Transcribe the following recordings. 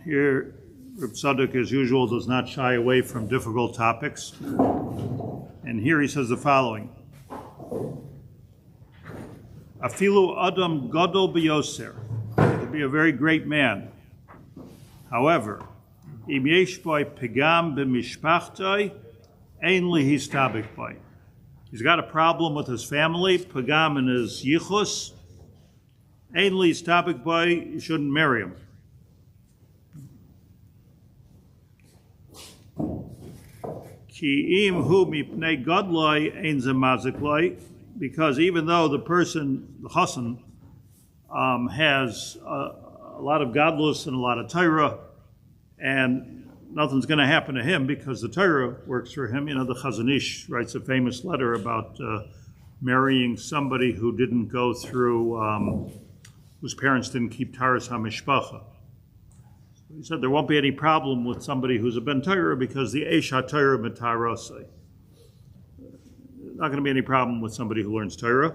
Here, Reb Tzadok, as usual, does not shy away from difficult topics. And here he says the following. Afilu Adam Gadol B'Yoser. He could be a very great man. However, Im yesh bo pegam b'mishpachto, ein lihistabik bo. He's got a problem with his family, pegam in his yichus, ein lihistabik bo, you shouldn't marry him. Ki im hu mipnei godloi ein ze mazik loi, because even though the person, the chassan, has a lot of godless and a lot of Torah, and nothing's going to happen to him because the Torah works for him. You know, the Chazon Ish writes a famous letter about marrying somebody who didn't go through, whose parents didn't keep Taras HaMishpacha. He said there won't be any problem with somebody who's a Ben Torah because the Eish HaTorah Mitarasei. Not going to be any problem with somebody who learns Torah.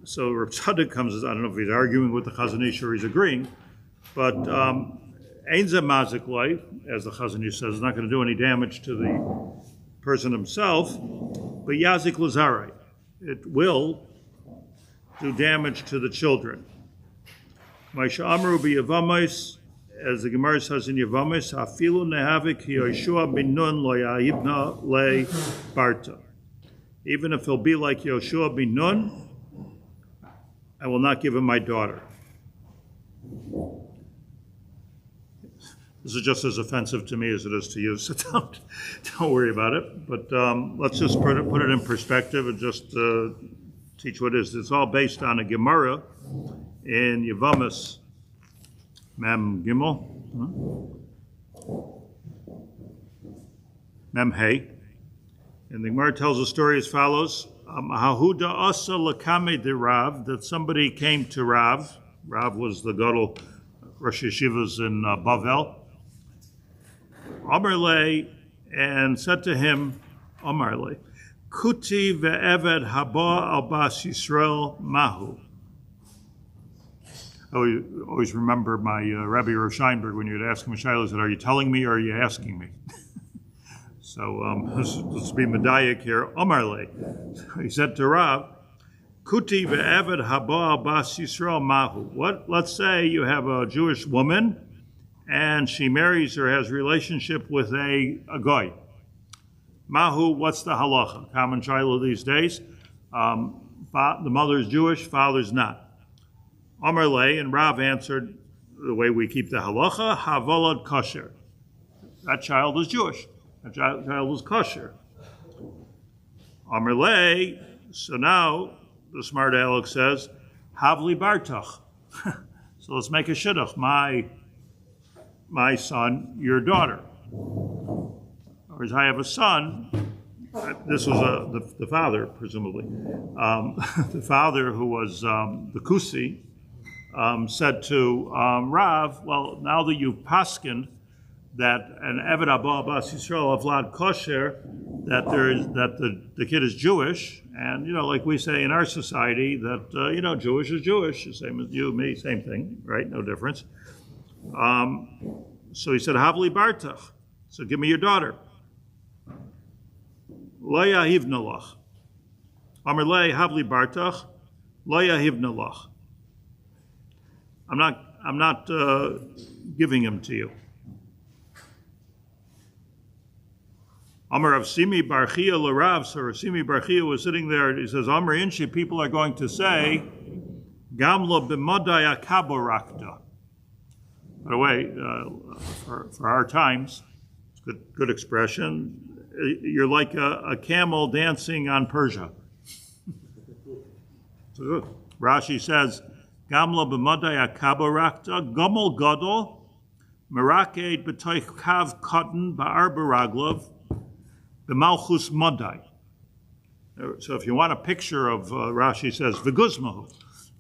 So Reb Tzadok comes, I don't know if he's arguing with the Chazon Ish or he's agreeing, but Ein Ze Mazik Loi, as the Chazon Ish says, is not going to do any damage to the person himself, but Yazik Lazare, it will do damage to the children. Maisha Amru B'Yavamos, as the Gemara says in Yavamos, Afilu Nehavik Yoshua bin Nun Lo Ya'ibna Le Barta. Even if he'll be like Yoshua bin Nun, I will not give him my daughter. This is just as offensive to me as it is to you, so don't worry about it. But let's just put it in perspective and just teach what it is. It's all based on a Gemara in Yevamos, Mem Gimel, Mem Hey. And the Gemara tells the story as follows. Hahuda asa lakame de Rav, that somebody came to Rav. Rav was the Gadol Rosh Yeshivas in Bavel. Amarle, and said to him, Amarle, Kuti ve'eved haba al bas Yisrael mahu. I always remember my Rabbi Rav Scheinberg when you would ask him a shayla, he said, are you telling me or are you asking me? So let's be medayik here. Amarle, he said to Rav, Kuti ve'eved haba al bas Yisrael mahu. What? Let's say you have a Jewish woman and she marries or has a relationship with a goy. Mahu, what's the halacha? Common shayla these days. The mother's Jewish, father's not. Amarle, and Rav answered the way we keep the halacha, havolad kosher. That child is Jewish. That child is kosher. Amarle, so now the smart aleck says, havli bartach. So let's make a shidduch. My son, your daughter. Or as I have a son, this was the father, presumably. The father who was the Kusi said to Rav, well, now that you've paskined that an Eved Abba Bas Yisrael of Vlad Kosher, that the kid is Jewish, and like we say in our society that Jewish is Jewish, the same as you, me, same thing, right? No difference. So he said, Havli Bartach. So give me your daughter. Lo yahivna lach. Amar le Havli Bartach. Lo yahivna lach. I'm not giving him to you. Amar Rav Simi Barchia L'Rav. So Rav Simi Barchia was sitting there. He says, Amar Inshi, people are going to say, Gamla b'madai akaborakta. By the way, for our times, it's a good expression. You're like a camel dancing on Persia. So Rashi says, Gamla b'madai akaborakta, gomel gadol, meraked b'toich kav cotton ba'ar b'raglav, b'malchus madai. So if you want a picture of, Rashi says, v'guzmahu.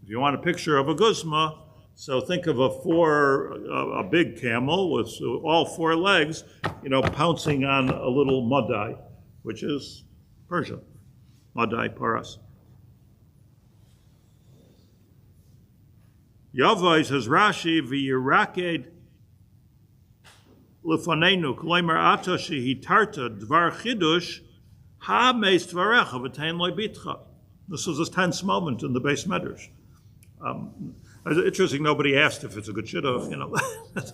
If you want a picture of a guzma, so think of a big camel with all four legs, pouncing on a little madai, which is Persia. Madai paras. Yavai says Rashi v'yiraked lefanenu k'leimer ata shehitarta dvar chidush ha-meis dvarecha v'tein loy bitcha. This was a tense moment in the Beis Medrash. It's interesting, nobody asked if it's a good shidduch,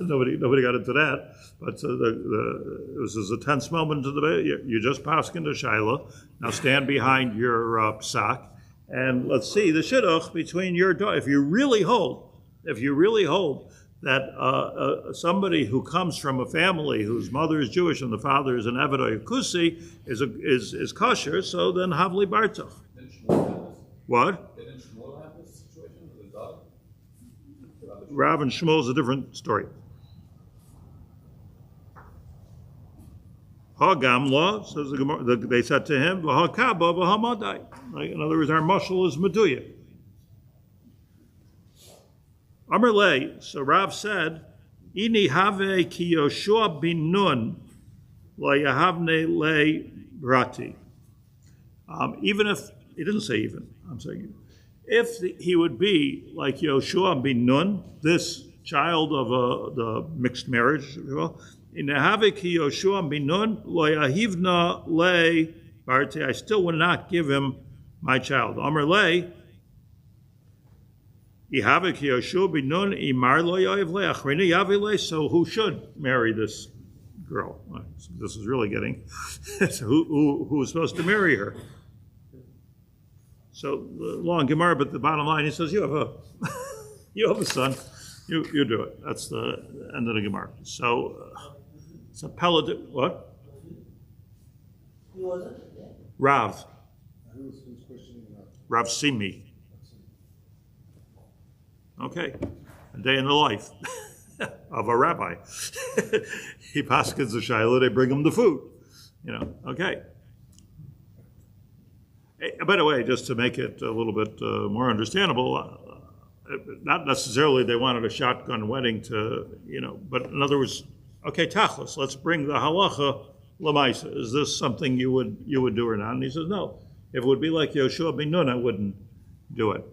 nobody got into that. But this is a tense moment in the Beis. You just passed into Shiloh. Now stand behind your psak, and let's see the shidduch between your daughter. If you really hold that somebody who comes from a family whose mother is Jewish and the father is an Eved Kusi is kosher, so then Havli Bartach. What? Didn't Shmuel have this situation with his daughter? Rav and Shmuel is a different story. Ha-gamla, says the Gemara, they said to him, v'ha-kaba v'ha-madai. In other words, our mashal is meduya. Amar lei, so Rav said, Ini have ki Yoshua bin Nun la yahavne le brati. Even if, he didn't say even, I'm saying if he would be like Yoshua bin Nun, this child of the mixed marriage, if you will, in have ki Yoshua bin Nun la yahivna le brati, I still would not give him my child. Amar lei, so who should marry this girl? This is really getting, so who's supposed to marry her? So long Gemara, but the bottom line, he says, you have a son, you do it. That's the end of the Gemara. So it's a pellet, what? Who was it? Rav. Rav Simi. Okay, a day in the life of a rabbi. He paskins the shiloh, they bring him the food. Okay. By the way, just to make it a little bit more understandable, not necessarily they wanted a shotgun wedding but in other words, okay, tachlis, let's bring the halacha lemaisa. Is this something you would do or not? And he says, no. If it would be like Yoshua bin Nun, I wouldn't do it.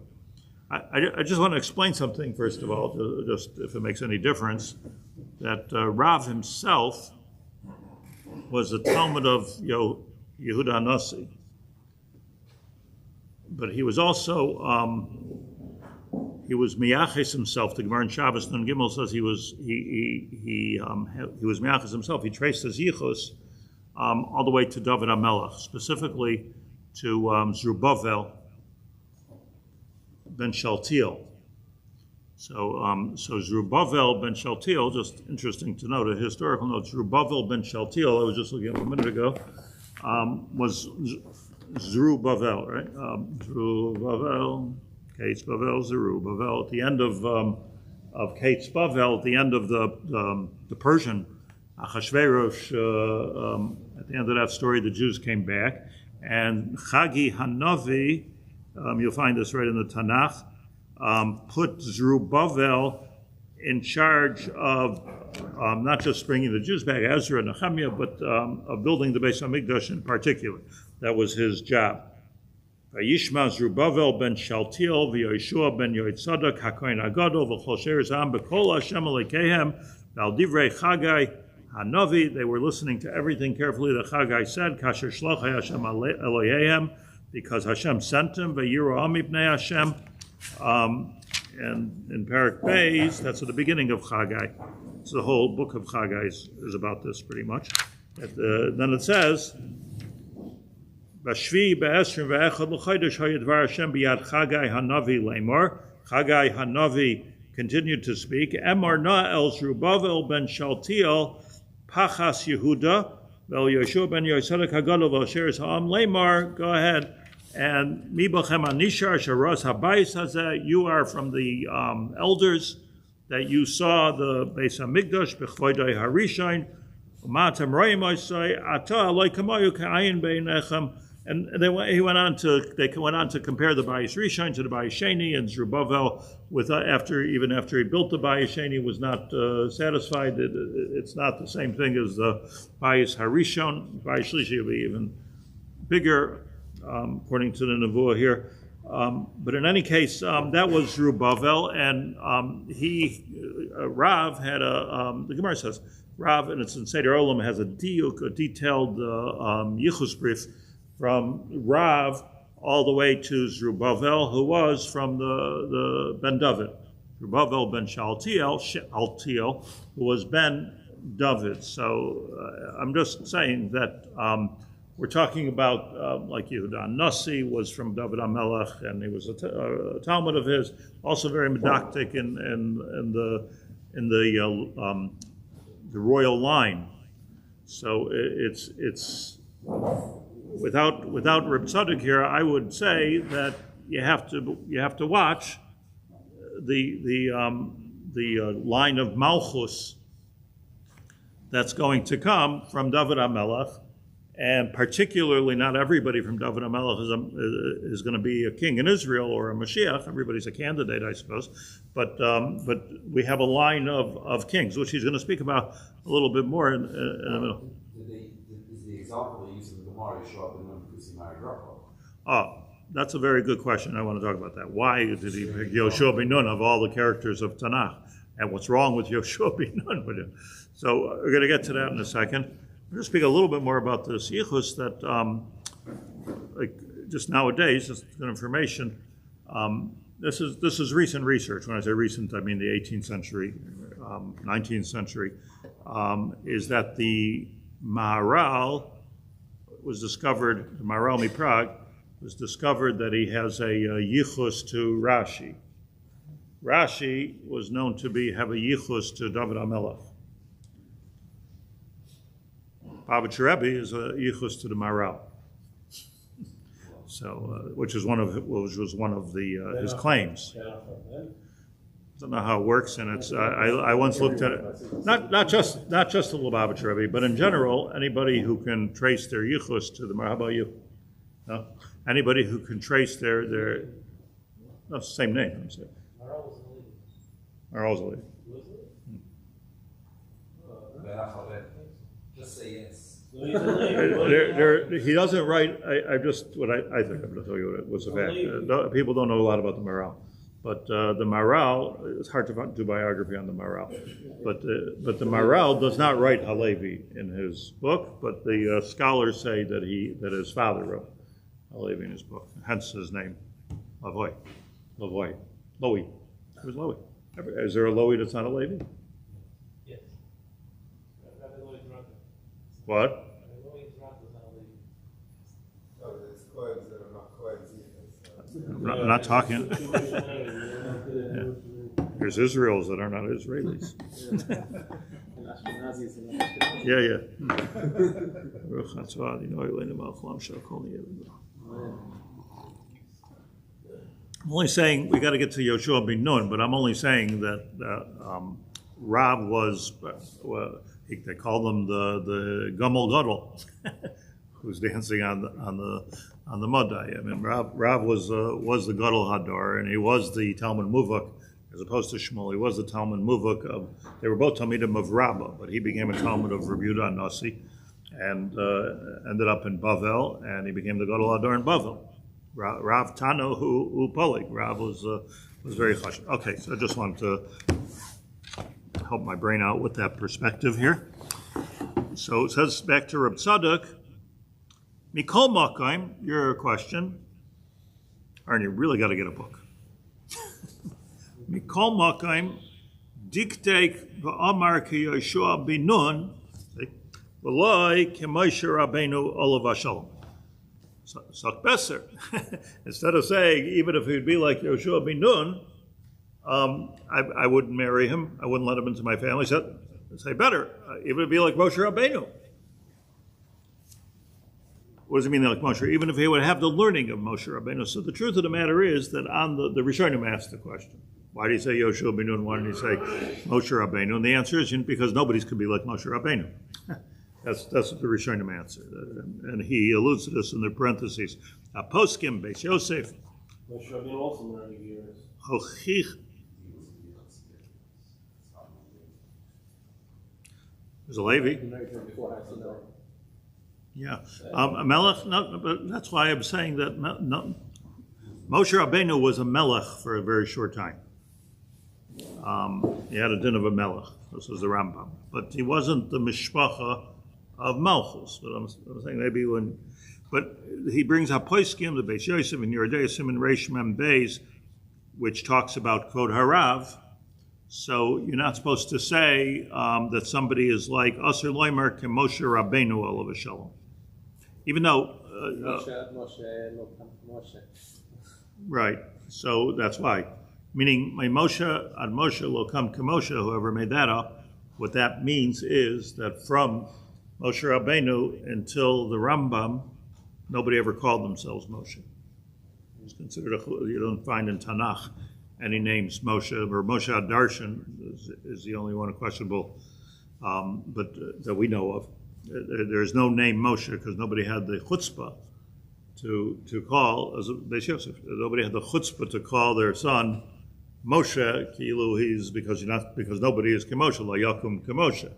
I just want to explain something, first of all, just if it makes any difference, that Rav himself was a Talmud of Yehuda Nasi. But he was also, he was Miyaches himself. The Gemara in Shabbos Nun Gimel says he was Miyaches himself. He traced his yichus all the way to David HaMelech, specifically to Zerubbabel ben Shaltiel. So Zerubbabel ben Shaltiel, just interesting to note, a historical note, Zerubbabel ben Shaltiel, I was just looking at him a minute ago, was Zerubbabel, right? Zerubbabel, Zerubbabel, Zerubbabel. At the end of Zerubbabel, at the end of the Persian, Achashverosh, at the end of that story, the Jews came back, and Chagi Hanavi, you'll find this right in the Tanakh, put Zerubbabel in charge of not just bringing the Jews back, Ezra and Nehemiah, but of building the Beis HaMikdash in particular. That was his job. Vayishma Zerubbabel ben Shaltiel v'Yoshua ben Tzadok HaKohen Agadol v'chol sheres ha'am b'kol Hashem Elokehem v'al divrei Chagai Hanavi. They were listening to everything carefully that Chagai said, Kasher Shlachai Hashem Elohehem, because Hashem sent him, v'yiru amibnei Hashem. And in Parak Beis, that's at the beginning of Chagai. So the whole book of Chagai is about this pretty much. Then it says, Bashvi be'esrim ve'echad l'chodesh hayadvar Hashem b'yad Chagai Hanavi le'mor. Chagai Hanavi continued to speak. Emar na el Zerubbabel ben Shaltiel pachas Yehuda vel Yoshua ben Yosedek hagadol vel sheres ha'am le'mor. Go ahead. And mibachem anishar sharas habayis hazeh. You are from the elders that you saw the Beis HaMikdash b'chvoidai harishon. Umatem roim osay ata aloi kamayu ka'ayin beinechem. And they went on to compare the Bayis Rishon to the Bayis Sheni, and Zerubbabel, after he built the Bayis Sheni, was not satisfied. It's not the same thing as the Bayis Harishon. Bayis Shlishi will be even bigger, according to the Nevuah here. But in any case, that was Zerubbabel, and Rav had the Gemara says, Rav, and it's in Seder Olam, has a detailed yichus brief from Rav all the way to Zerubbabel, who was from the Ben David. Zerubbabel ben Shaltiel, who was Ben David. So I'm just saying that we're talking about like Yehuda Nasi was from David HaMelech, and he was a Talmud of his, also very medactic in the royal line. So it's without Reb Tzadok here, I would say that you have to watch the line of Malchus that's going to come from David HaMelech, and particularly not everybody from David HaMelech is going to be a king in Israel or a Mashiach. Everybody's a candidate, I suppose, but we have a line of kings, which he's going to speak about a little bit more in a minute. Is the example they use in the Gemara show up in because he married Rachel? Oh, that's a very good question. I want to talk about that. Why did he pick Yoshua ben Nun of all the characters of Tanakh? And what's wrong with Yoshua ben Nun with him? So we're going to get to that in a second. I'm going to speak a little bit more about this yichus that, like just nowadays, just good information. This is recent research. When I say recent, I mean the 18th century, 19th century. Is that the Maharal was discovered? The Maharal Miprag was discovered that he has a yichus to Rashi. Rashi was known to have a yichus to David HaMelech. Babich Rebbe is a yichus to the Maharal, so which was one of his claims. I don't know how it works, and it's I once looked at it. Not just the Lubavitch Rebbe, but in general, anybody who can trace their yichus to the Maharal. How about you? No? Anybody who can trace their that's the same name. I'm saying. Maharal's a lady. Just say yes. He doesn't write. I think I'm going to tell you what it was a fact. People don't know a lot about the Maharal, but the Maharal, it's hard to do biography on the Maharal, but the Maharal does not write Halevi in his book, but the scholars say that his father wrote Halevi in his book, hence his name, Lowy. It was Lowy. Is there a Lowy that's not a Levi? Yes. What? No, there's coins that are not coins either. I'm not talking. Yeah. There's Israels that are not Israelis. Yeah. I'm only saying we got to get to Yoshua ben Nun, but I'm only saying that Rav was, they call them the Gomel Gadol, who's dancing on the Madai. I mean, Rav was the Gadol Hadar, and he was the Talmud Muvak, as opposed to Shmuel. He was the Talmud Muvak they were both Talmidim of Rabbah, but he became a Talmud of Rabbi Yehuda Nasi, and ended up in Bavel, and he became the Gadol Hadar in Bavel. Rav Tano who Polig. Rav was very chashuv. Okay, so I just wanted to help my brain out with that perspective here. So it says back to Reb Tzadok, Mikol Makayim, your question. Arnie, you really got to get a book. Mikol Makayim, Diktek v'amar ki Yoshua ben Nun, v'loi ki Moshe Rabbeinu olav hashalom. Instead of saying, even if he'd be like Yoshua ben Nun, I wouldn't marry him. I wouldn't let him into my family. Say better, even if he'd be like Moshe Rabbeinu. What does it mean like Moshe? Even if he would have the learning of Moshe Rabbeinu. So the truth of the matter is that on the Rishonim asked the question, why did he say Yoshua ben Nun? Why did he say Moshe Rabbeinu? And the answer is because nobody's could be like Moshe Rabbeinu. That's what the Rishonim answer, and he alludes to this in the parentheses. Poskim Beis Yosef. Moshe Rabbeinu also married years. There's a Levi. Yeah, Melech. No, but that's why I'm saying that. Moshe Rabbeinu was a melech for a very short time. He had a din of a melech. This is the Rambam. But he wasn't the mishpacha of Malchus. But I'm saying maybe when... But he brings up Poiskim, the Beis Yosef, and Yeridei Simon Reish Mem Beis, which talks about Kvod Harav. So you're not supposed to say that somebody is like Aser Loimer Ke Moshe Rabbeinu Olav Shalom. Even though... Right. So that's why. Meaning, my Moshe ad Moshe lo kam Moshe, whoever made that up, what that means is that from Moshe Rabbeinu until the Rambam, nobody ever called themselves Moshe. It's considered you don't find in Tanakh any names Moshe, or Moshe Darshan is the only one questionable, but that we know of. There's no name Moshe because nobody had the chutzpah to call, as Beis Yosef, nobody had the chutzpah to call their son Moshe, he's because nobody is Kemoshe, la yakum Kemoshe.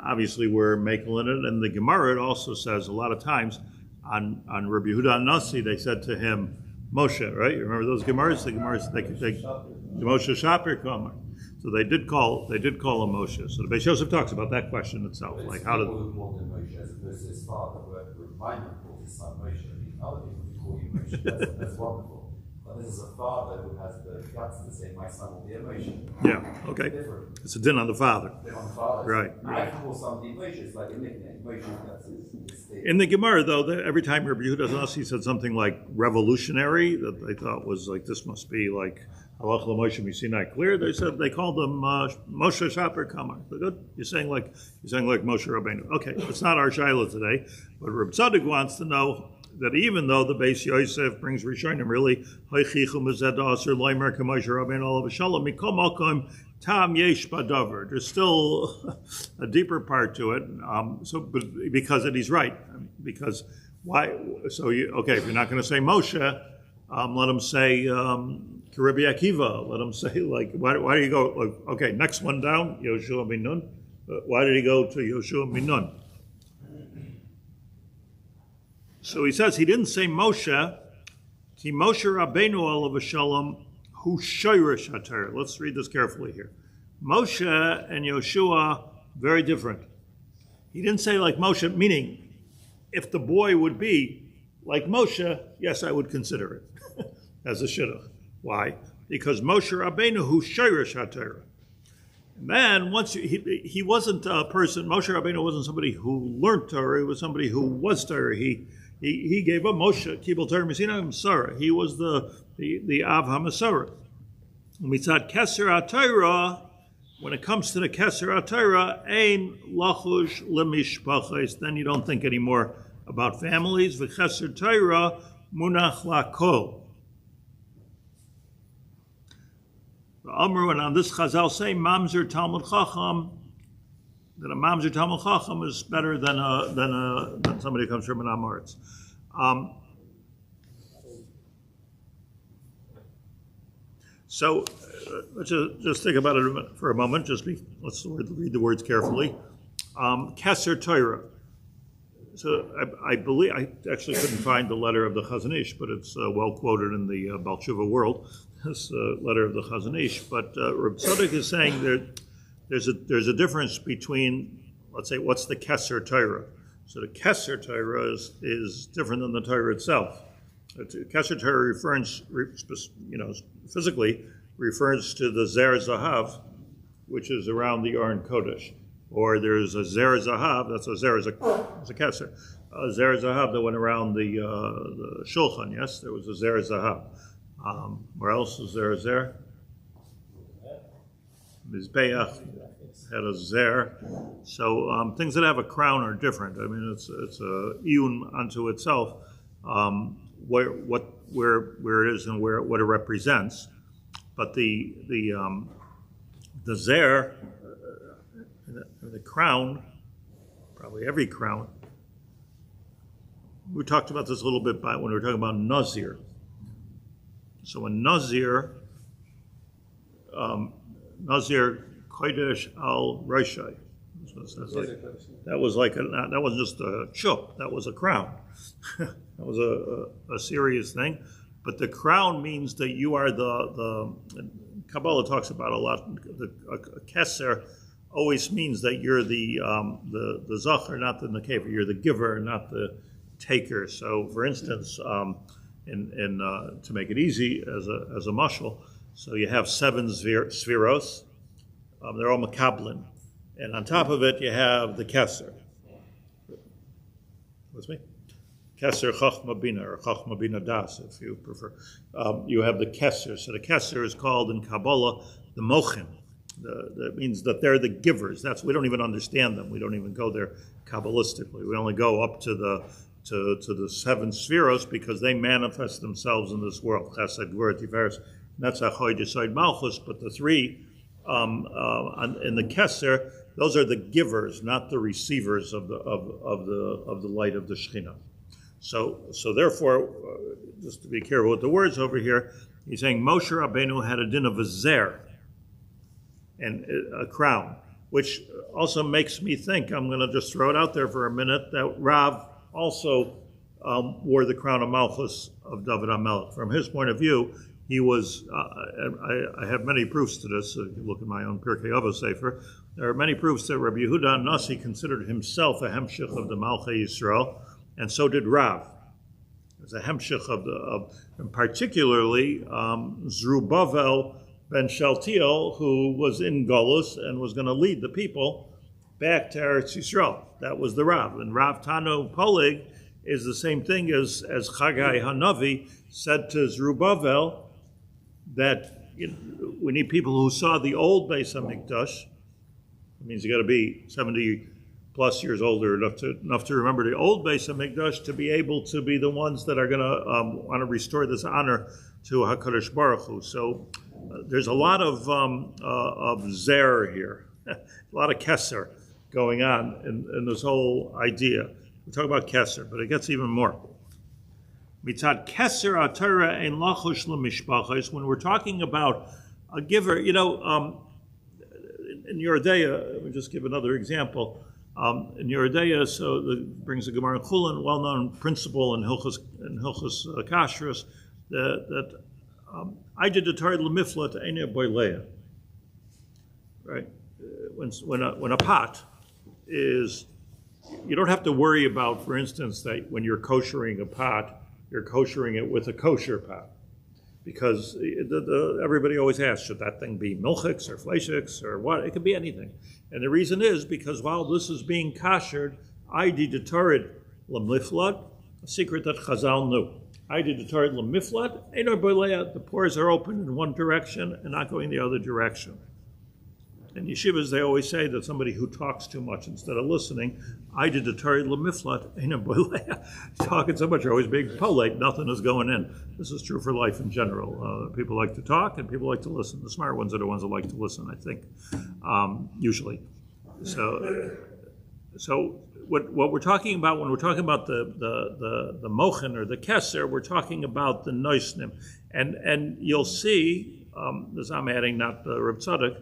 Obviously, we're making it, and the Gemara it also says a lot of times on Rabbi Yehuda Nasi they said to him Moshe, right? You remember those Gemaras? The Gemaras they could take Moshe Shaper Kamar. So they did call him Moshe. So the Beis Yosef talks about that question itself, like how did Moshe as opposed to his father, who remind him called his son Moshe. I mean, other people would call you Moshe. That's wonderful. But this is a father who has the guts to say, my son will be a Moshe. Yeah, okay. Different. It's a din on the father. Din on the father. Right. I can call somebody Moshe. It's like a nickname. Moshe, that's his thing. In the Gemara, though, every time Rabbi Yehuda Nasi said something like revolutionary, that they thought was like, this must be like Halach LaMoshe Misinai clear, they called him Moshe Shaper Kamar. Good? You're saying like Moshe Rabbeinu. Okay, it's not our Shiloh today, but Reb Tzadok wants to know that even though the Beis Yosef brings Rishonim really there's still a deeper part to it. But because he's right. Because why? So if you're not going to say Moshe, let him say Rabbi Akiva. Let him say like why do you go? Like, okay, next one down, Yoshua bin Nun. Why did he go to Yoshua bin Nun? So he says he didn't say Moshe. Ki Moshe Rabbeinu olav shalom hu shoyrish haTorah. Let's read this carefully here. Moshe and Yoshua, very different. He didn't say like Moshe, meaning if the boy would be like Moshe, yes, I would consider it as a shidduch. Why? Because Moshe Rabbeinu hu shoyrish haTorah. And then once he wasn't a person. Moshe Rabbeinu wasn't somebody who learned Torah. He was somebody who was Torah. He gave up Moshe Kibul Torah Messina Masara. He was the Av HaMasara. When we thought Keser HaTorah, when it comes to the Keser HaTorah, Ein Lachush Lemishpachos, then you don't think anymore about families. V'Keser Torah Munach Lakol. Amru, and on this Chazal say Mamzer Talmud Chacham, that a Mamzer Talmud Chacham is better than somebody who comes from an Amoritz. So let's just think about it for a moment. Let's read the words carefully. Keser Torah. So I believe I actually couldn't find the letter of the Chazon Ish, but it's well quoted in the Baal Tshuva world. This letter of the Chazon Ish. But Reb Tzadok is saying there's a difference between, let's say, what's the Keser Torah. So the Keser Torah is different than the Torah itself. Keser Torah physically refers to the Zer Zahav, which is around the Aron Kodesh. Or there's a Zer Zahav, that's a Zer, it's a Keser. A Zer Zahav that went around the Shulchan, yes? There was a Zer Zahav. Where else is there a Zer? Mizbeach had a Zer. So things that have a crown are different. I mean, it's a iyun unto itself, where it is and what it represents. But the Zer, the crown, probably every crown. We talked about this a little bit when we were talking about Nazir. So a Nazir, Kodesh al Roshai. That was that wasn't just a chup. That was a crown. That was a serious thing. But the crown means that you are the Kabbalah talks about a lot. A keser always means that you're the zachar, not the nekever. You're the giver, not the taker. So, for instance, to make it easy as a mashal, so you have 7 sfiros. They're all makablin, and on top of it you have the keser. With me? Keser Chachma Bina, or Chachma Bina Das, if you prefer. You have the Keser. So the Keser is called in Kabbalah the Mochin. That means that they're the givers. We don't even understand them. We don't even go there Kabbalistically. We only go up to the 7 spheros because they manifest themselves in this world. Chesed, Gvura, Tiferes, Netzach, Yesod, Malchus. But the 3 in the Keser, those are the givers, not the receivers of the light of the Shekhinah. So therefore, just to be careful with the words over here, he's saying Moshe Rabbeinu had a din of a zer, and a crown, which also makes me think, I'm going to just throw it out there for a minute, that Rav also wore the crown of Malchus of David HaMelech. From his point of view, he was, I have many proofs to this. If you look at my own Pirkei Avos Sefer, there are many proofs that Rabbi Yehuda Nasi considered himself a hemshich of the Malchei Yisrael, and so did Rav. As a hemshich and particularly Zerubbabel ben Shaltiel, who was in Golus and was going to lead the people back to Eretz Yisrael. That was the Rav. And Rav Tano Polig is the same thing as Chagai Hanavi said to Zerubbabel, that we need people who saw the old Beis HaMikdash. It means you got to be 70 plus years older enough to remember the old Beis HaMikdash to be able to be the ones that are going to want to restore this honor to HaKadosh Baruch Hu. So there's a lot of zer here, a lot of keser going on in this whole idea. We talk about keser, but it gets even more. Mitzad keser atara ein lachosh lemishpachos. When we're talking about a giver, in Yeridea, let me just give another example. In Yeridea, so that brings the Gemara in Chulin, well-known principle in Hilchos Kashrus, that I did the Torah lemifla to Einei Boilea. Right? When a pot is, you don't have to worry about, for instance, that when you're koshering a pot, you're koshering it with a kosher pot. Because everybody always asks, should that thing be milchiks or fleishiks or what? It could be anything. And the reason is because while this is being koshered, I did the Torah lemifla, a secret that Chazal knew. I did the Torah lemifla, Einei Boilea, the pores are open in one direction and not going the other direction. In yeshivas, they always say that somebody who talks too much instead of listening, I did the Torah lemiflat, Einei Boilea. Talking so much, you're always being polite, nothing is going in. This is true for life in general. People like to talk and people like to listen. The smart ones are the ones that like to listen, I think, usually. So what we're talking about when we're talking about the mochen or the keser, we're talking about the noisnim. And you'll see, as I'm adding, not the Reb Tzadok,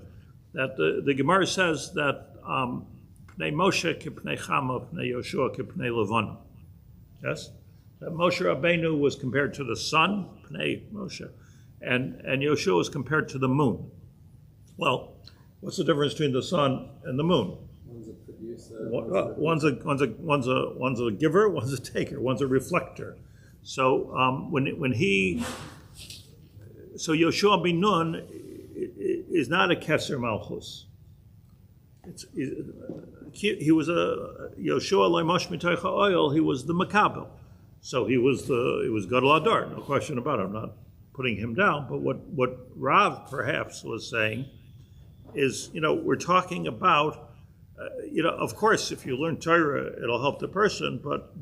that the Gemara says that Pnei Moshe kipnei Chama, Pnei Yoshua kipnei Levana. Yes? That Moshe Rabbeinu was compared to the sun, Pnei Moshe, and Yoshua was compared to the moon. Well, what's the difference between the sun and the moon? One's a producer. One's a giver, one's a taker, one's a reflector. So so Yoshua bin Nun is not a Keser Malchus. He was a Yoshua Leimash Mitaycha Oil. He was the Makabel, so he was Gadol Adar, no question about it. I'm not putting him down, but what Rav perhaps was saying is, we're talking about, of course, if you learn Torah, it'll help the person, but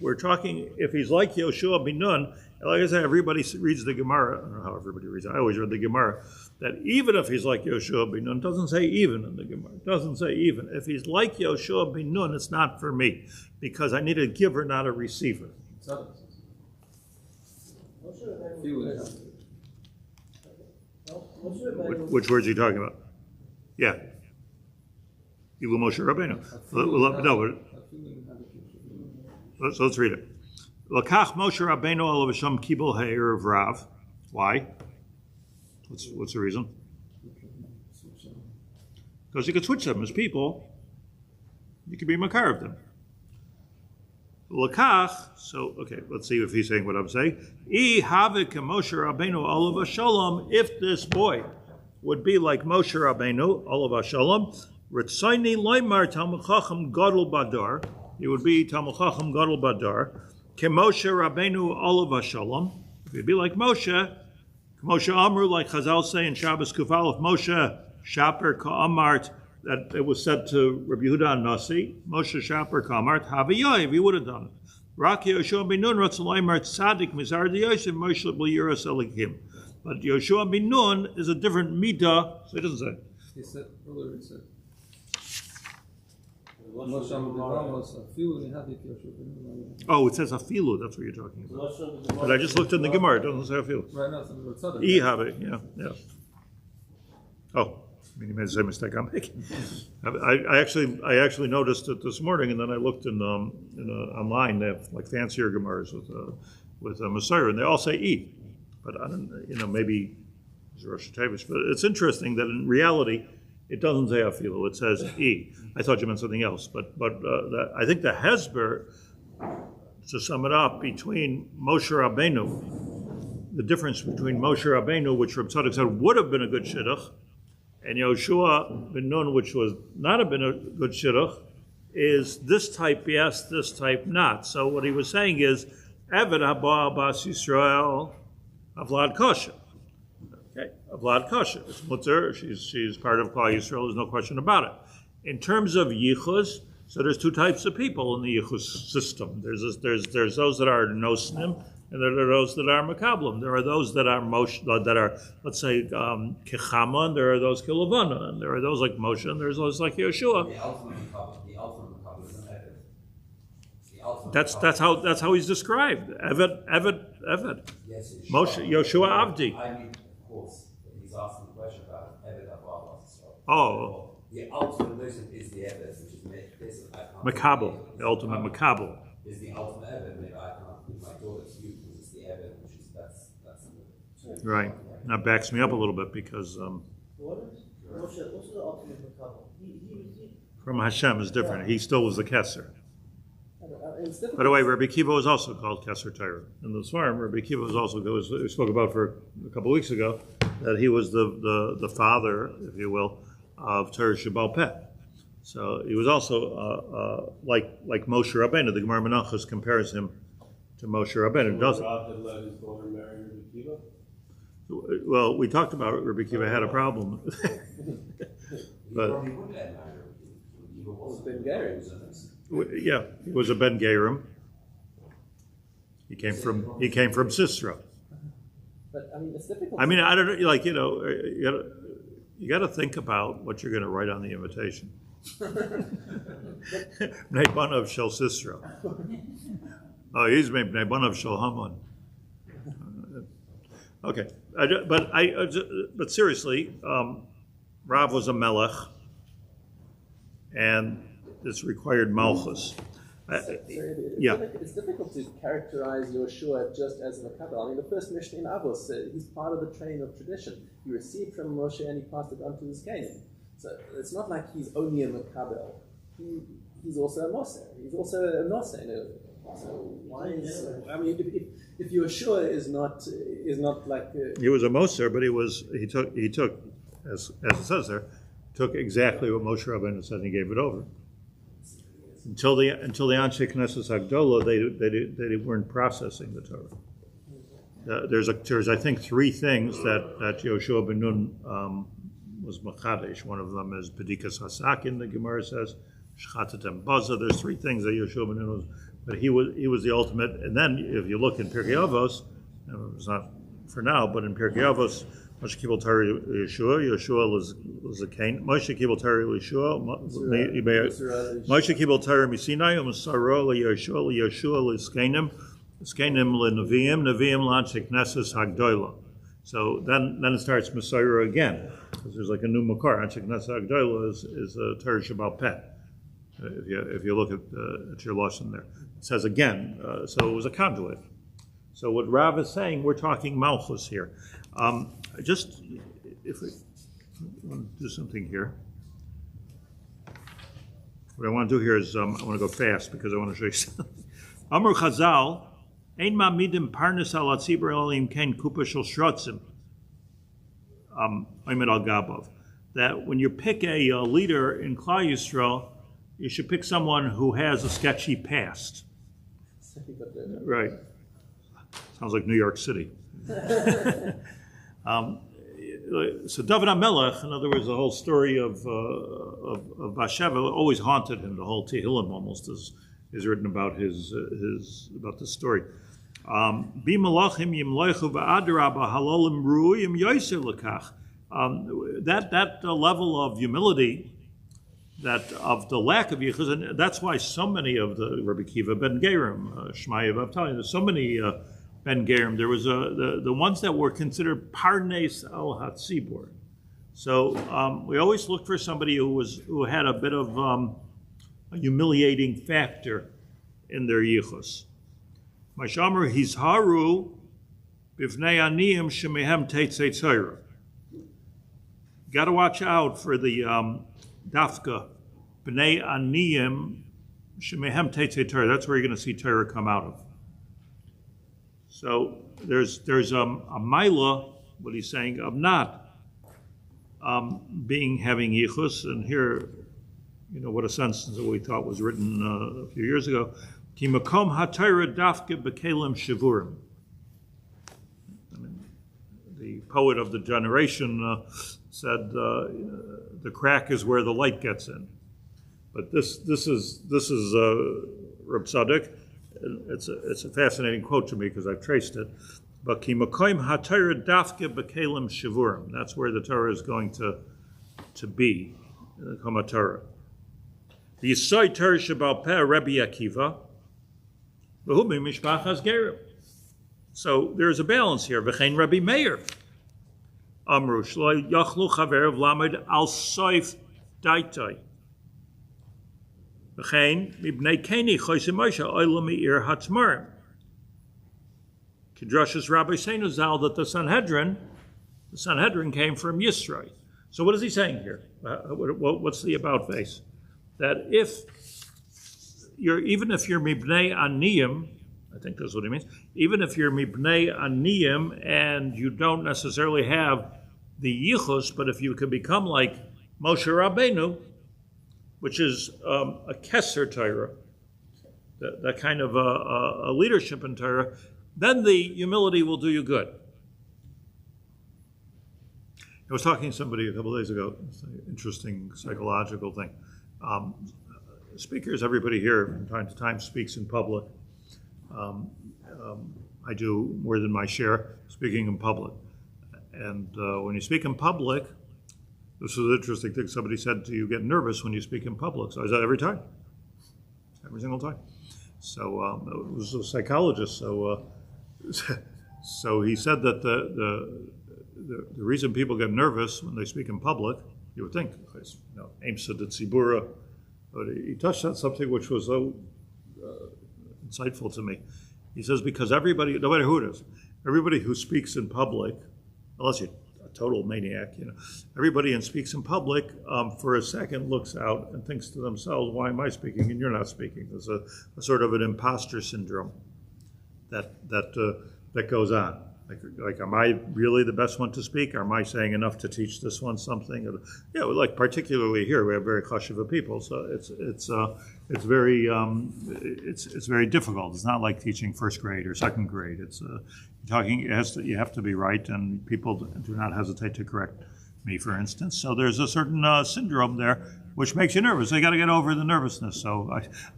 we're talking, if he's like Yoshua bin Nun, like I said, everybody reads the Gemara. I don't know how everybody reads it. I always read the Gemara. That even if he's like Yoshua bin Nun, it doesn't say even in the Gemara. It doesn't say even. If he's like Yoshua bin Nun, it's not for me, because I need a giver, not a receiver. Which words are you talking about? Yeah. Ilu Moshe Rabbeinu. No, so let's read it. Lakach Moshe Rabbeinu olav Hashem kibul ha'ir of Rav. Why? What's the reason? Because you could switch them as people. You could be makar of them. Lakach, so, okay, let's see if he's saying what I'm saying. I have Moshe Rabbeinu olav Shalom, if this boy would be like Moshe Rabbeinu olav Shalom, Ritzayni loymar Talmud Chacham Gadol Badar, he would be Talmud Chacham Gadol Badar, Ke Moshe Rabbeinu olav Shalom, if he'd be like Moshe, Moshe Amru, like Chazal say in Shabbos Kufal, if Moshe Shaper Ka'amart, that it was said to Rabbi Yehuda and Nasi, Moshe Shaper Ka'amart, Haviyoy, he would have done it. Rak Yoshua bin Nun, Ratzalaymar Tzadik, Mizar Yosef, Moshe B'Yiras Elikim. But Yoshua bin Nun is a different midah, so he doesn't say. He said, earlier he said, oh, it says afilu, that's what you're talking about. But I just looked in the Gemara, it doesn't say afilu. right now, something about Tzadok. Yeah. Oh, I mean, you made the same mistake I'm making. I actually noticed it this morning, and then I looked in online. They have like fancier Gemaras with Messiah, and they all say E. But I don't, maybe it's Rosh Hashanah. But it's interesting that in reality, it doesn't say afilu, it says E. I thought you meant something else, but I think the Hezber, to sum it up, between Moshe Rabbeinu, the difference between Moshe Rabbeinu, which Reb Tzadok said would have been a good shidduch, and Yoshua ben Nun, which was not have been a good shidduch, is this type yes, this type not. So what he was saying is, Eved haba bas Yisrael avlad kosher. Okay, avlad kosher. It's mutter. She's part of Klal Yisrael. There's no question about it. In terms of yichus, so there's two types of people in the yichus system. There's those that are nosnim, and there are those that are makablim. There are those that are let's say kechama, and there are those kilavana, and there are those like Moshe, and there's those like Yeshua. The ultimate makabel is an eved. That's how he's described. Eved. Yes, Moshe, Yoshua Avdi. I mean, of course, he's asking the question about eved abba. Oh. The ultimate person is the eved, which is Makabel, the ultimate makabel. Is the ultimate eved. Maybe I can't give my daughter to you because it's the eved, which is that's Right. That backs me up a little bit because What's the ultimate makabel? from Hashem is different. He still was the Kesser. It's By the way, Rabbi Kiva was also called Kesser Torah. In the Svarim, Rabbi Kiva was also, we spoke about for a couple of weeks ago, that he was the father, if you will, of Torah Shebal Peh. So he was also like Moshe Rabbeinu. The Gemara Menachos compares him to Moshe Rabbeinu, doesn't it? Had let his daughter marry Rabbi Kiva? Well, we talked about it. Rabbi Kiva had a problem. But yeah, he was a Ben Gerim. He came from Sisra. But I mean, it's difficult. I mean, I don't know, like, you got to think about what you're going to write on the invitation. Nebanav Shel Sisra. Oh, he's made Nebanav Shel Haman. Okay, but seriously, Rav was a melech, and this required malchus. It's difficult to characterize Yoshua just as a makabel. I mean, the first Mishnah in Avos said he's part of the train of tradition. He received from Moshe and he passed it on to his Canaan. So it's not like he's only a makabel. He's also a moser. He's also a noser. So why is? I mean, if Yoshua is not like he was a moser, but he took as it says there, took exactly what Moshe Rabbeinu said and he gave it over. Until the Anshe Knesset Hagdola, they weren't processing the Torah. There's I think three things that Yoshua ben Nun was machadesh. One of them is Tzidkas Hatzadik, the Gemara says, Shchatetem Baza. There's three things that Yoshua ben Nun was, but he was the ultimate. And then if you look in Pirkei Avos, it's not for now, but in Pirkei Avos, Moshe Kibul Torah Yeshua was a Cain. Moshe Kibul Torah Yeshua. Moshe Kibul Torah Misinai U'Masaro Yeshua L'Skeinim L'Neviim Neviim L'Anshe Knesses Hagdola. So then it starts Masayra again because there's like a new makar. Anshe Knesses Hagdola is a Torah Shebal Peh. If you look at your lesson there, it says again. So it was a conduit. So what Rav is saying, we're talking Malchus here. Just if we want to do something here, what I want to do here is I want to go fast because I want to show you something. Amar Chazal, ein ma'midim parnas al hatzibur elim ken kupa shel shrotzim. Oimed al gabav. That when you pick a leader in Klal Yisrael, you should pick someone who has a sketchy past. Right. Sounds like New York City. So David HaMelech, in other words, the whole story of Bathsheba always haunted him. The whole Tehillim almost is written about about this story. Bi malachim yimloichu v'adraba halolim ru'im yoser lekach. That level of humility, that of the lack of yichus, and that's why so many of the Rabbi Kiva Ben Gerim, Shmaya, I'm telling you, there's so many Ben Gerim. There was the ones that were considered parnes al hatzibur. So we always looked for somebody who had a bit of a humiliating factor in their yichus. Mashamer hizharu b'vnei aniyim shemehem teitzei tzayra. Got to watch out for the dafka b'nei aniyim shemehem teitzei Torah. That's where you're going to see Torah come out of. So there's a maila, what he's saying, of not having yichus, and here, what a sentence that we thought was written a few years ago. Ki makom haTorah dafka b'kelim shivurim. The poet of the generation said the crack is where the light gets in. But this is Reb Tzadok. It's a fascinating quote to me because I've traced it. But ki makom haTorah dafka b'kelim shivurim. That's where the Torah is going to be. The Torah. The Yisai Torah Shabal Peh Rabbi Akiva. So there's a balance here. V'chein Rabbi Meir. Amru shlo yachlu chaver v'lamed al soif daitai. V'chein mibnei keni chosim Moshe oila meir hatzmarim. Kedrashas Rabbi Seinu Zal that the Sanhedrin came from Yisrael. So what is he saying here? What's the about face? That even if you're mibnei aniyim, I think that's what he means. Even if you're mibnei aniyim and you don't necessarily have the yichus, but if you can become like Moshe Rabbeinu, which is a keser Torah, that kind of a leadership in Torah, then the humility will do you good. I was talking to somebody a couple of days ago. It's an interesting psychological thing. Speakers, everybody here from time to time speaks in public. I do more than my share speaking in public. And when you speak in public, this was an interesting thing. Somebody said, do you get nervous when you speak in public? So I said, every time. Every single time. So it was a psychologist. So he said that the reason people get nervous when they speak in public, you would think, Aimsa de Tzibura, but he touched on something which was so insightful to me. He says, because everybody, no matter who it is, everybody who speaks in public, unless you're a total maniac, everybody who speaks in public for a second looks out and thinks to themselves, why am I speaking and you're not speaking? There's a sort of an imposter syndrome that goes on. Like, am I really the best one to speak? Am I saying enough to teach this one something? Like particularly here, we have very chashuva people, so it's very difficult. It's not like teaching first grade or second grade. It's you have to be right, and people do not hesitate to correct me, for instance. So there's a certain syndrome there which makes you nervous. They got to get over the nervousness. So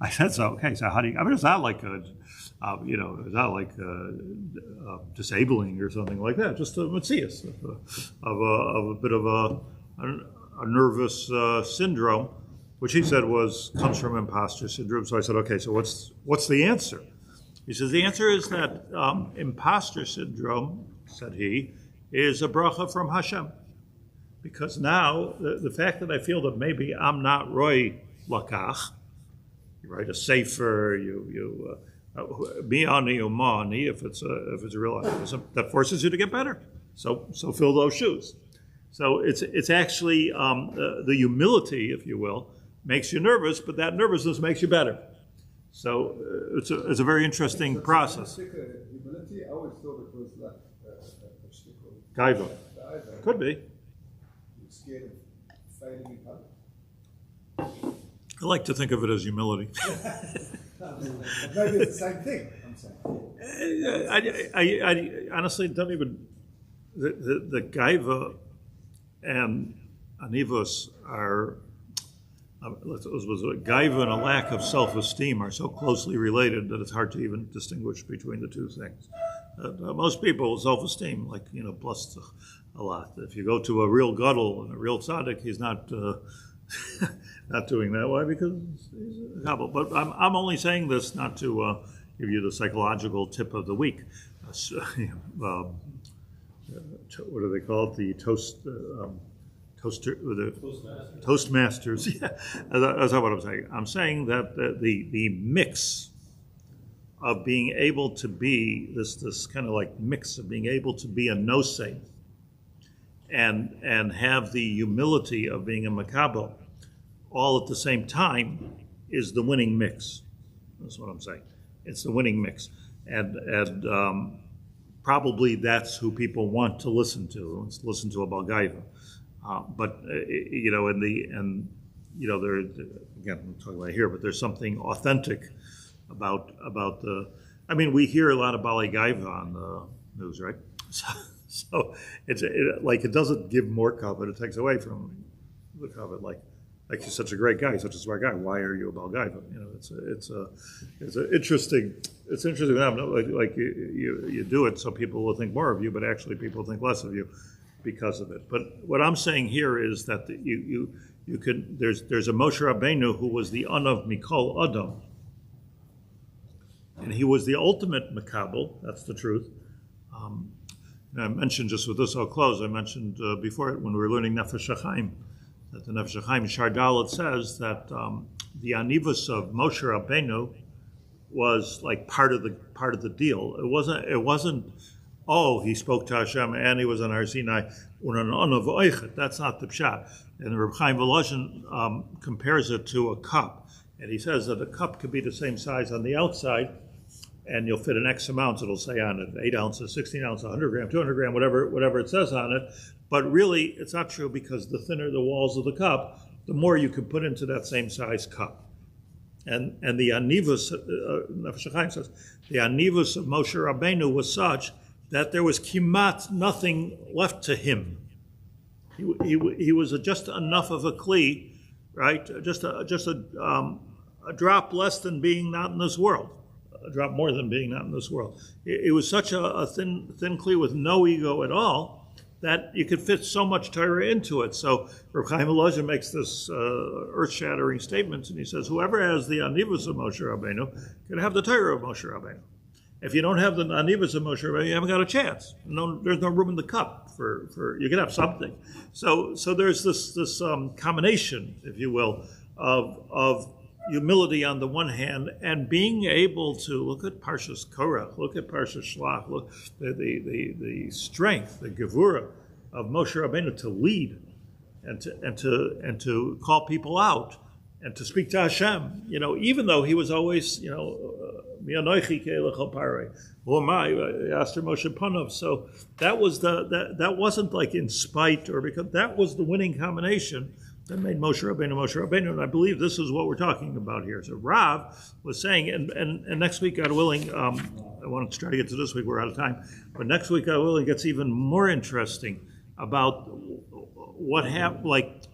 I said, so okay, so how do you? I mean, it's not like it's not like disabling or something like that. Just a metzias of a bit of a nervous syndrome, which he said comes from imposter syndrome. So I said, okay, so what's the answer? He says the answer is that imposter syndrome, said he, is a bracha from Hashem, because now the fact that I feel that maybe I'm not Roy Lakach, write a sefer, you Mi'ani Umani, if it's a real activism, that forces you to get better. So fill those shoes. So it's actually the humility, if you will, makes you nervous, but that nervousness makes you better. So it's a very interesting process. Humility, I always thought it was like Gaiva. Could be. You're scared of failing in public. I like to think of it as humility. Maybe it's the same thing, I'm saying. I honestly don't even. The Gaiva and Anivus are. Gaiva and a lack of self-esteem are so closely related that it's hard to even distinguish between the two things. Most people, self-esteem, plus a lot. If you go to a real gadol and a real tzaddik, he's not not doing that. Why? Because he's a kabbalah. But I'm only saying this not to give you the psychological tip of the week. What do they call it? The Toastmasters. Yeah, that's not what I'm saying. I'm saying that the mix of being able to be this kind of like mix of being able to be a no-say and have the humility of being a makabel all at the same time is the winning mix. That's what I'm saying. It's the winning mix, and probably that's who people want to listen to. Let's listen to a Balgaiva. But there again, I'm talking about here, but there's something authentic about the. I mean, we hear a lot of Balei Gaiva on the news, right? So it doesn't give more covet; it takes away from the covet. Like you're such a great guy, such a smart guy. Why are you a Balei Gaiva? It's an interesting. It's interesting. Like you do it so people will think more of you, but actually people think less of you because of it. But what I'm saying here is that you could. There's a Moshe Rabbeinu who was the Anav Mikol Adam. And he was the ultimate makabel, that's the truth. I mentioned, just with this I'll close, I mentioned before when we were learning Nefesh HaChaim, that the Nefesh HaChaim Shardalet says that the Anivus of Moshe Rabbeinu was like part of the deal. It wasn't he spoke to Hashem and he was on Har Sinai. That's not the pshat. And Reb Chaim Volozhin compares it to a cup. And he says that a cup could be the same size on the outside, and you'll fit an X amount, it'll say on it, 8 ounces, 16 ounces, 100 gram, 200 gram, whatever it says on it. But really, it's not true, because the thinner the walls of the cup, the more you can put into that same size cup. And the Anivus, Nefesh HaChaim says, the Anivus of Moshe Rabbeinu was such that there was kimat nothing left to him. He was just enough of a kli, right? Just a drop less than being not in this world. A drop more than being not in this world. It was such a thin kli with no ego at all that you could fit so much Torah into it. So Rav Chaim Volozhin makes this earth-shattering statement, and he says, whoever has the Anivus of Moshe Rabbeinu can have the Torah of Moshe Rabbeinu. If you don't have the Anivus of Moshe Rabbeinu, you haven't got a chance. There's no room in the cup for you can have something. So there's this combination, if you will, of humility on the one hand, and being able to look at Parshas Korach, look at Parshas Shlach, look the strength, the gevura of Moshe Rabbeinu to lead and to call people out and to speak to Hashem. Even though he was always, Mi'anoichi ke'elechal parei, who am I? Aster Moshe Panov. So that was that wasn't like in spite, or because that was the winning combination that made Moshe Rabbeinu, and I believe this is what we're talking about here. So Rav was saying, and next week, God willing, I wanted to try to get to this week, we're out of time, but next week, God willing, gets even more interesting about what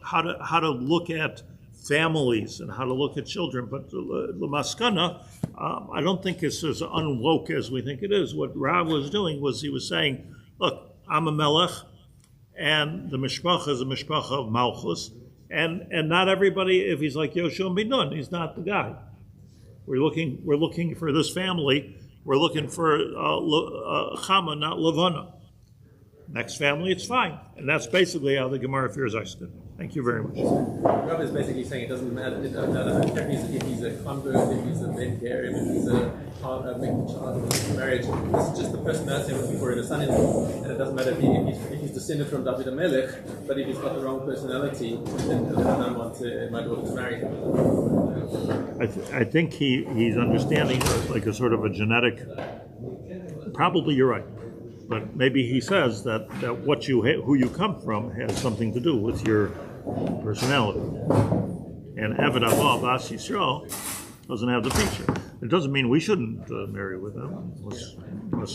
how to look at families and how to look at children. But the maskana, I don't think it's as unwoke as we think it is. What Rav was doing was he was saying, look, I'm a melech, and the mishpacha is a mishpacha of malchus. And not everybody, if he's like Yoshua bin Nun, he's not the guy. We're looking for this family. We're looking for Chama, not Levana. Next family, it's fine. And that's basically how the Gemara fears I stood. Thank you very much. Rav is basically saying it doesn't matter if he's a convert, if he's a Ben Gerim, if he's a making child of marriage. This is just the personality I'm looking for in a son-in-law. And it doesn't matter if he's descended from David HaMelech, but if he's got the wrong personality, then I don't want my daughter to marry him. I think he's understanding like a sort of a genetic. Probably you're right, but maybe he says that who you come from has something to do with your personality. And Eved Abba Bas Yisrael doesn't have the feature. It doesn't mean we shouldn't marry with them. Unless